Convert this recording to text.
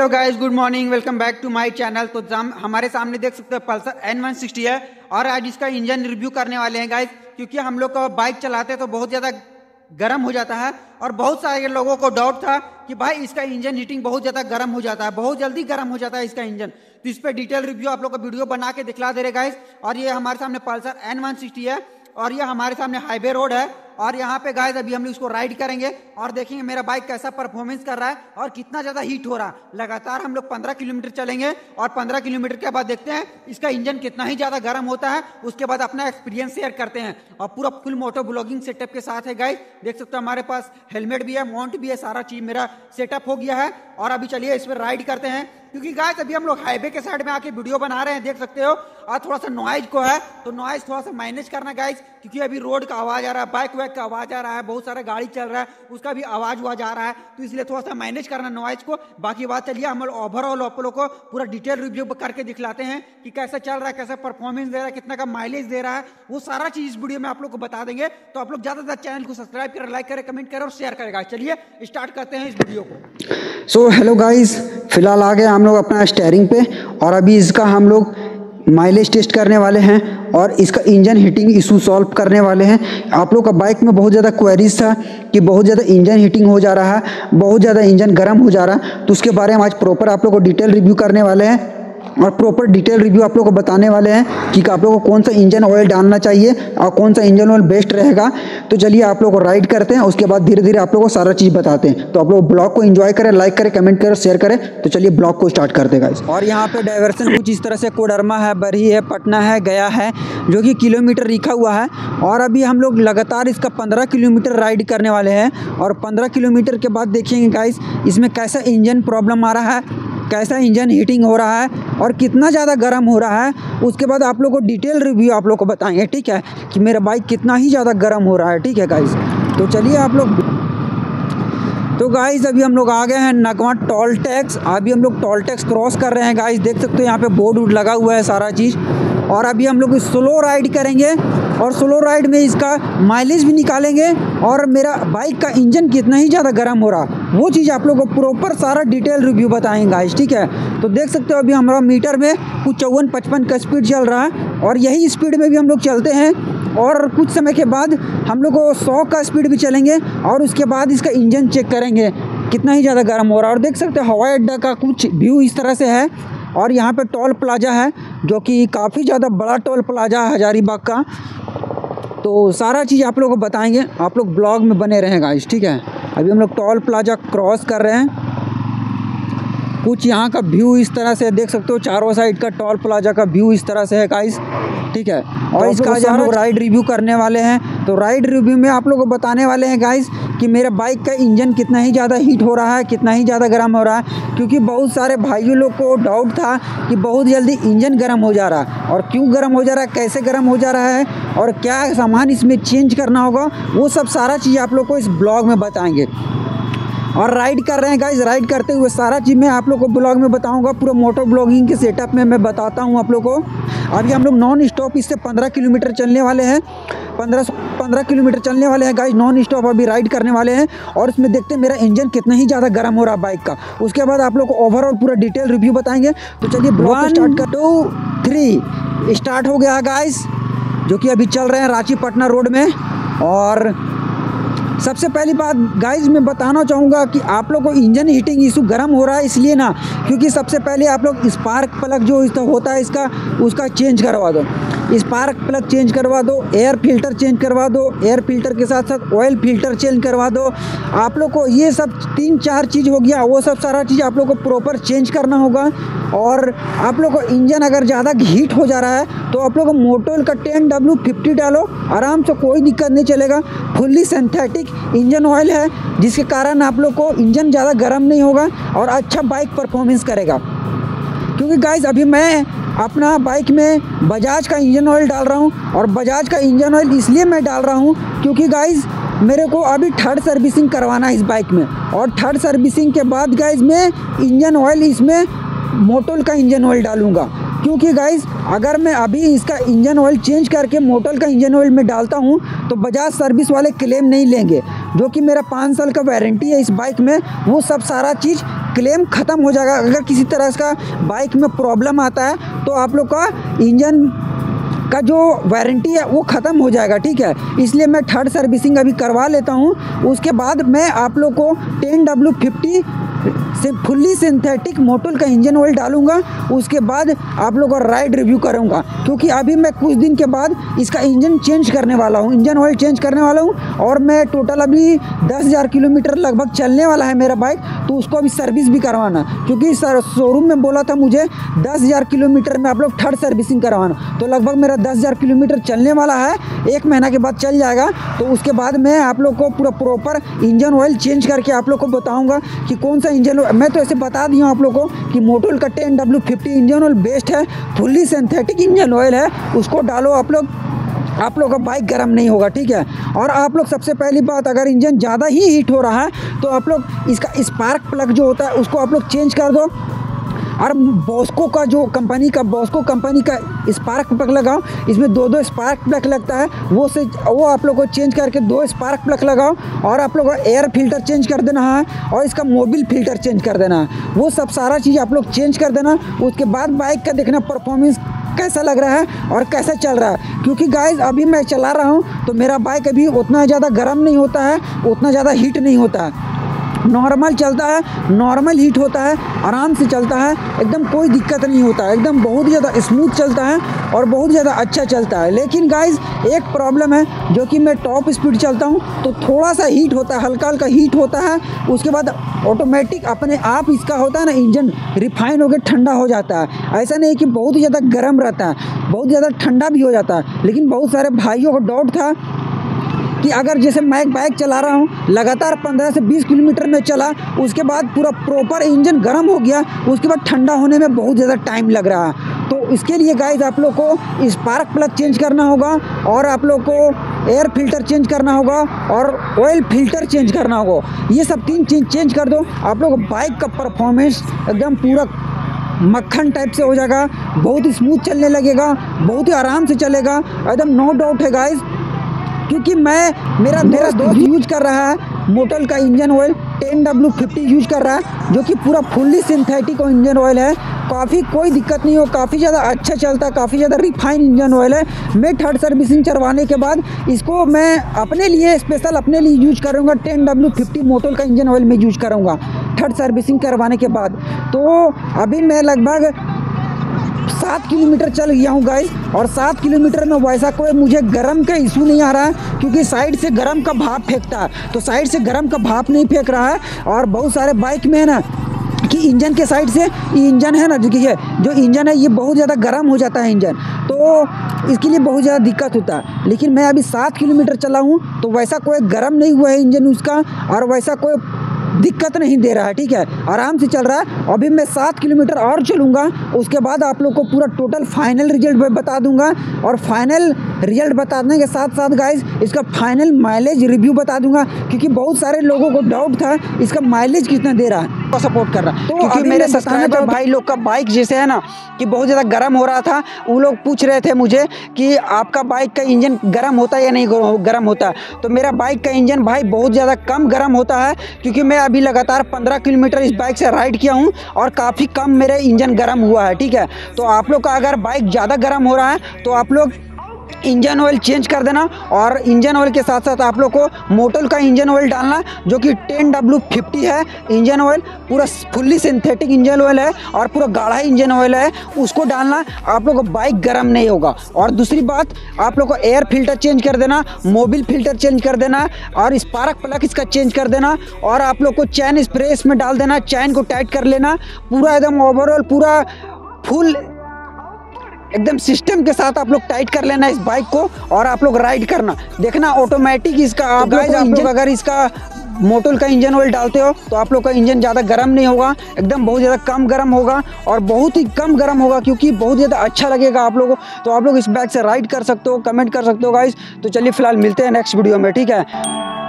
Hello guys, good morning, welcome back to my channel. तो हमारे सामने देख सकते हो पल्सर N160 है और आज इसका इंजन रिव्यू करने वाले हैं गाइस, क्योंकि हम लोग का बाइक चलाते हैं तो बहुत ज़्यादा गर्म हो जाता है और बहुत सारे लोगों को डाउट था कि भाई इसका इंजन हीटिंग बहुत ज़्यादा गर्म हो जाता है, बहुत जल्दी गर्म हो जाता है इसका इंजन। तो इस पर डिटेल रिव्यू आप लोग को वीडियो बना के दिखला दे रहे गाइस। और ये हमारे सामने पल्सर N160 है और ये हमारे सामने हाईवे रोड है और यहाँ पे गाइस अभी हम लोग इसको राइड करेंगे और देखेंगे मेरा बाइक कैसा परफॉर्मेंस कर रहा है और कितना ज़्यादा हीट हो रहा है। लगातार हम लोग 15 किलोमीटर चलेंगे और 15 किलोमीटर के बाद देखते हैं इसका इंजन कितना ही ज़्यादा गर्म होता है। उसके बाद अपना एक्सपीरियंस शेयर करते हैं और पूरा फुल मोटो ब्लॉगिंग सेटअप के साथ है गाइस। देख सकते हो हमारे पास हेलमेट भी है, माउंट भी है, सारा चीज़ मेरा सेटअप हो गया है। और अभी चलिए इस पर राइड करते हैं, क्योंकि गाइस अभी हम लोग हाईवे के साइड में आके वीडियो बना रहे हैं, देख सकते हो। और थोड़ा सा नॉइज को है तो नॉइज थोड़ा सा मैनेज करना गाइस, क्योंकि अभी रोड का आवाज़ आ रहा है, बाइक वाइक का आवाज़ आ रहा है, बहुत सारा गाड़ी चल रहा है उसका भी आवाज़ आ रहा है, तो इसलिए थोड़ा सा मैनेज करना नॉइज को। बाकी बात चलिए हम लोग ओवरऑल आप लोग को पूरा डिटेल रिव्यू करके दिखलाते हैं कि कैसा चल रहा है, कैसा परफॉर्मेंस दे रहा है, कितना का माइलेज दे रहा है, वो सारा चीज़ इस वीडियो में आप लोग को बता देंगे। तो आप लोग ज़्यादातर चैनल को सब्सक्राइब करें, लाइक करें, कमेंट करें और शेयर करेगा। चलिए स्टार्ट करते हैं इस वीडियो को। सो हेलो गाइस, फिलहाल आ गए हम लोग अपना स्टीयरिंग पे और अभी इसका हम लोग माइलेज टेस्ट करने वाले हैं और इसका इंजन हीटिंग इशू सॉल्व करने वाले हैं। आप लोग का बाइक में बहुत ज़्यादा क्वेरीज था कि बहुत ज़्यादा इंजन हीटिंग हो जा रहा है, बहुत ज़्यादा इंजन गर्म हो जा रहा है, तो उसके बारे में आज प्रॉपर आप लोग को डिटेल रिव्यू करने वाले हैं और प्रॉपर डिटेल रिव्यू आप लोग को बताने वाले हैं कि आप लोगों को कौन सा इंजन ऑयल डालना चाहिए और कौन सा इंजन ऑयल बेस्ट रहेगा। तो चलिए आप लोग को राइड करते हैं, उसके बाद धीरे धीरे आप लोग को सारा चीज़ बताते हैं। तो आप लोग ब्लॉग को एंजॉय करें, लाइक करें, कमेंट करें, शेयर करें। तो चलिए ब्लॉग को स्टार्ट करते हैं गाइस। और यहाँ पे डाइवर्सन कुछ इस तरह से कोडरमा है, बरही है, पटना है, गया है, जो कि किलोमीटर लिखा हुआ है। और अभी हम लोग लगातार इसका 15 किलोमीटर राइड करने वाले हैं और 15 किलोमीटर के बाद देखेंगे गाइस इसमें कैसा इंजन प्रॉब्लम आ रहा है, कैसा इंजन हीटिंग हो रहा है और कितना ज़्यादा गर्म हो रहा है। उसके बाद आप लोग को डिटेल रिव्यू आप लोग को बताएंगे, ठीक है, कि मेरा बाइक कितना ही ज़्यादा गर्म हो रहा है, ठीक है गाइस। तो चलिए आप लोग। तो गाइस अभी हम लोग आ गए हैं नगवा टोल टैक्स। अभी हम लोग टोल टैक्स क्रॉस कर रहे हैं गाइस, देख सकते हो यहाँ पे बोर्ड वोर्ड लगा हुआ है सारा चीज़। और अभी हम लोग स्लो राइड करेंगे और स्लो राइड में इसका माइलेज भी निकालेंगे और मेरा बाइक का इंजन कितना ही ज़्यादा गर्म हो रहा वो चीज़ आप लोगों को प्रॉपर सारा डिटेल रिव्यू बताएंगे गाइस, ठीक है। तो देख सकते हो अभी हमारा मीटर में कुछ 54-55 का स्पीड चल रहा है और यही स्पीड में भी हम लोग चलते हैं और कुछ समय के बाद हम लोग को 100 का स्पीड भी चलेंगे और उसके बाद इसका इंजन चेक करेंगे कितना ही ज़्यादा गर्म हो रहा है। और देख सकते हो हवाई अड्डा का कुछ व्यू इस तरह से है और यहाँ पे टोल प्लाजा है जो कि काफ़ी ज़्यादा बड़ा टोल प्लाजा है हजारीबाग का। तो सारा चीज़ आप लोगों को बताएंगे, आप लोग ब्लॉग में बने रहें गाइस, ठीक है। अभी हम लोग टोल प्लाजा क्रॉस कर रहे हैं। कुछ यहाँ का व्यू इस तरह से देख सकते हो, चारों साइड का टोल प्लाजा का व्यू इस तरह से है गाइस, ठीक है। और इसका आज हम लोग राइड रिव्यू करने वाले हैं। तो राइड रिव्यू में आप लोगों को बताने वाले हैं गाइस कि मेरे बाइक का इंजन कितना ही ज़्यादा हीट हो रहा है, कितना ही ज़्यादा गर्म हो रहा है, क्योंकि बहुत सारे भाइयों लोग को डाउट था कि बहुत जल्दी इंजन गर्म हो जा रहा है और क्यों गर्म हो जा रहा है, कैसे गर्म हो जा रहा है और क्या सामान इसमें चेंज करना होगा, वो सब सारा चीज़ आप लोग को इस ब्लॉग में बताएंगे। और राइड कर रहे हैं गाइस, राइड करते हुए सारा चीज़ मैं आप लोग को ब्लॉग में बताऊंगा, पूरा मोटो ब्लॉगिंग के सेटअप में मैं बताता हूं आप लोग को। अभी हम लोग नॉन स्टॉप इससे 15 किलोमीटर चलने वाले हैं, 15 किलोमीटर चलने वाले हैं गाइस, नॉन स्टॉप अभी राइड करने वाले हैं और इसमें देखते हैं मेरा इंजन कितना ही ज़्यादा गर्म हो रहा है बाइक का। उसके बाद आप लोग को ओवरऑल पूरा डिटेल रिव्यू बताएंगे। तो चलिए ब्लॉग स्टार्ट कर, 2 3 स्टार्ट हो गया है गाइस, जो कि अभी चल रहे हैं रांची पटना रोड में। और सबसे पहली बात गाइस मैं बताना चाहूँगा कि आप लोग को इंजन हीटिंग इशू गर्म हो रहा है इसलिए ना, क्योंकि सबसे पहले आप लोग स्पार्क प्लग जो होता है इसका उसका चेंज करवा दो, स्पार्क प्लग चेंज करवा दो, एयर फिल्टर चेंज करवा दो, एयर फिल्टर के साथ साथ ऑयल फिल्टर चेंज करवा दो। आप लोग को ये सब 3-4 चीज़ हो गया, वो सब सारा चीज़ आप लोग को प्रॉपर चेंज करना होगा। और आप लोग को इंजन अगर ज़्यादा हीट हो जा रहा है तो आप लोग को मोटोल का 10W50 डालो, आराम से कोई दिक्कत नहीं चलेगा। फुल्ली सिंथेटिक इंजन ऑयल है जिसके कारण आप लोग को इंजन ज़्यादा गर्म नहीं होगा और अच्छा बाइक परफॉर्मेंस करेगा। क्योंकि गाइस अभी मैं अपना बाइक में बजाज का इंजन ऑयल डाल रहा हूँ और बजाज का इंजन ऑयल इसलिए मैं डाल रहा हूँ क्योंकि गाइस मेरे को अभी 3rd सर्विसिंग करवाना है इस बाइक में और 3rd सर्विसिंग के बाद गाइस मैं इंजन ऑयल इसमें मोटोल का इंजन ऑयल डालूँगा। क्योंकि गाइस अगर मैं अभी इसका इंजन ऑयल चेंज करके मोटोल का इंजन ऑयल में डालता हूँ तो बजाज सर्विस वाले क्लेम नहीं लेंगे, जो कि मेरा 5 साल का वारंटी है इस बाइक में, वो सब सारा चीज़ क्लेम ख़त्म हो जाएगा। अगर किसी तरह का बाइक में प्रॉब्लम आता है तो आप लोग का इंजन का जो वारंटी है वो ख़त्म हो जाएगा, ठीक है। इसलिए मैं थर्ड सर्विसिंग अभी करवा लेता हूँ। उसके बाद मैं आप लोग को 10W50 से फुल्ली सिंथेटिक मोटोल का इंजन ऑयल डालूंगा। उसके बाद आप लोग का राइड रिव्यू करूंगा, क्योंकि अभी मैं कुछ दिन के बाद इसका इंजन चेंज करने वाला हूं, इंजन ऑयल चेंज करने वाला हूं। और मैं टोटल अभी 10,000 किलोमीटर लगभग चलने वाला है मेरा बाइक, तो उसको अभी सर्विस भी करवाना, क्योंकि शोरूम में बोला था मुझे 10,000 किलोमीटर में आप लोग थर्ड सर्विसिंग करवाना। तो लगभग मेरा 10,000 किलोमीटर चलने वाला है, 1 महीना के बाद चल जाएगा। तो उसके बाद मैं आप लोग को पूरा प्रॉपर इंजन ऑयल चेंज करके आप लोग को बताऊँगा कि कौन सा इंजन। मैं तो ऐसे बता दिया हूँ आप लोगों को कि मोटोल का 10W50 इंजन ऑयल बेस्ट है, फुल्ली सिंथेटिक इंजन ऑयल है, उसको डालो आप लोग का बाइक गर्म नहीं होगा, ठीक है। और आप लोग सबसे पहली बात, अगर इंजन ज़्यादा ही हीट हो रहा है तो आप लोग इसका स्पार्क प्लग जो होता है उसको आप लोग चेंज कर दो। और बॉस्को का जो बॉस्को कंपनी का स्पार्क प्लग लगाओ, इसमें 2 स्पार्क प्लग लगता है, वो आप लोग को चेंज करके 2 स्पार्क प्लग लगाओ। और आप लोग को एयर फिल्टर चेंज कर देना है और इसका मोबिल फिल्टर चेंज कर देना है, वो सब सारा चीज़ आप लोग चेंज कर देना। उसके बाद बाइक का देखना परफॉर्मेंस कैसा लग रहा है और कैसा चल रहा है, क्योंकि गाइस अभी मैं चला रहा हूँ तो मेरा बाइक अभी उतना ज़्यादा गर्म नहीं होता है, उतना ज़्यादा हीट नहीं होता है, नॉर्मल चलता है, नॉर्मल हीट होता है, आराम से चलता है, एकदम कोई दिक्कत नहीं होता है, एकदम बहुत ज़्यादा स्मूथ चलता है और बहुत ज़्यादा अच्छा चलता है। लेकिन गाइस एक प्रॉब्लम है, जो कि मैं टॉप स्पीड चलता हूँ तो थोड़ा सा हीट होता है, हल्का हल्का हीट होता है। उसके बाद ऑटोमेटिक अपने आप इसका होता है ना, इंजन रिफाइन होकर ठंडा हो जाता है। ऐसा नहीं कि बहुत ज़्यादा गर्म रहता है, बहुत ज़्यादा ठंडा भी हो जाता है। लेकिन बहुत सारे भाइयों को डाउट था कि अगर जैसे मैं एक बाइक चला रहा हूँ, लगातार 15 से 20 किलोमीटर में चला, उसके बाद पूरा प्रॉपर इंजन गर्म हो गया, उसके बाद ठंडा होने में बहुत ज़्यादा टाइम लग रहा है। तो इसके लिए गाइस आप लोग को स्पार्क प्लग चेंज करना होगा और आप लोग को एयर फिल्टर चेंज करना होगा और ऑयल फिल्टर चेंज करना होगा। ये सब 3 चीज़ चेंज कर दो, आप लोग बाइक का परफॉर्मेंस एकदम पूरा मक्खन टाइप से हो जाएगा, बहुत स्मूथ चलने लगेगा, बहुत ही आराम से चलेगा, एकदम नो डाउट है गाइस। क्योंकि मेरा दोस्त यूज कर रहा है मोटोल का इंजन ऑयल 10W50 यूज कर रहा है, जो कि पूरा फुल्ली सिंथेटिक इंजन ऑयल है, काफ़ी कोई दिक्कत नहीं हो, काफ़ी ज़्यादा अच्छा चलता है, काफ़ी ज़्यादा रिफाइन इंजन ऑयल है। मैं थर्ड सर्विसिंग करवाने के बाद इसको मैं अपने लिए स्पेशल अपने लिए यूज करूँगा, 10W50 मोटोल का इंजन ऑयल में यूज करूँगा थर्ड सर्विसिंग करवाने के बाद। तो अभी मैं लगभग 7 किलोमीटर चल गया हूँ गाइस, और 7 किलोमीटर में वैसा कोई मुझे गर्म का इशू नहीं आ रहा है, क्योंकि साइड से गर्म का भाप फेंकता है, तो साइड से गर्म का भाप नहीं फेंक रहा है। और बहुत सारे बाइक में है ना कि इंजन के साइड से इंजन है ना, जो इंजन है ये बहुत ज़्यादा गर्म हो जाता है इंजन, तो इसके लिए बहुत ज़्यादा दिक्कत होता है। लेकिन मैं अभी 7 किलोमीटर चला हूँ तो वैसा कोई गर्म नहीं हुआ है इंजन उसका, और वैसा कोई दिक्कत नहीं दे रहा है, ठीक है, आराम से चल रहा है। अभी मैं 7 किलोमीटर और चलूँगा, उसके बाद आप लोग को पूरा टोटल फाइनल रिजल्ट बता दूंगा, और फाइनल रिजल्ट बताने के साथ साथ गाइस इसका फाइनल माइलेज रिव्यू बता दूंगा, क्योंकि बहुत सारे लोगों को डाउट था इसका माइलेज कितना दे रहा है, तो सपोर्ट कर रहा है। तो क्योंकि मेरे सब्सक्राइबर भाई लोग का बाइक जैसे है ना कि बहुत ज़्यादा गर्म हो रहा था, वो लोग पूछ रहे थे मुझे कि आपका बाइक का इंजन गर्म होता है या नहीं गर्म होता है। तो मेरा बाइक का इंजन भाई बहुत ज़्यादा कम गर्म होता है, क्योंकि मैं अभी लगातार 15 किलोमीटर इस बाइक से राइड किया हूँ और काफ़ी कम मेरे इंजन गर्म हुआ है, ठीक है। तो आप लोग का अगर बाइक ज़्यादा गर्म हो रहा है तो आप लोग इंजन ऑयल चेंज कर देना, और इंजन ऑयल के साथ साथ आप लोग को मोटोल का इंजन ऑयल डालना, जो कि 10W50 है इंजन ऑयल, पूरा फुल्ली सिंथेटिक इंजन ऑयल है और पूरा गाढ़ा इंजन ऑयल है, उसको डालना। आप लोग को बाइक गर्म नहीं होगा। और दूसरी बात, आप लोग को एयर फिल्टर चेंज कर देना, मोबिल फिल्टर चेंज कर देना, और स्पार्क प्लग इसका चेंज कर देना, और आप लोग को चैन स्प्रे इसमें डाल देना, चैन को टाइट कर लेना, पूरा एकदम ओवरऑल पूरा फुल एकदम सिस्टम के साथ आप लोग टाइट कर लेना इस बाइक को, और आप लोग राइड करना, देखना ऑटोमेटिक इसका आप लोग अगर इसका मोटोल का इंजन ऑयल डालते हो तो आप लोग का इंजन ज़्यादा गर्म नहीं होगा, एकदम बहुत ज़्यादा कम गर्म होगा, और बहुत ही कम गर्म होगा, क्योंकि बहुत ज़्यादा अच्छा लगेगा आप लोगों को। तो आप लोग इस बाइक से राइड कर सकते हो, कमेंट कर सकते हो गाइस। तो चलिए फिलहाल मिलते हैं नेक्स्ट वीडियो में, ठीक है।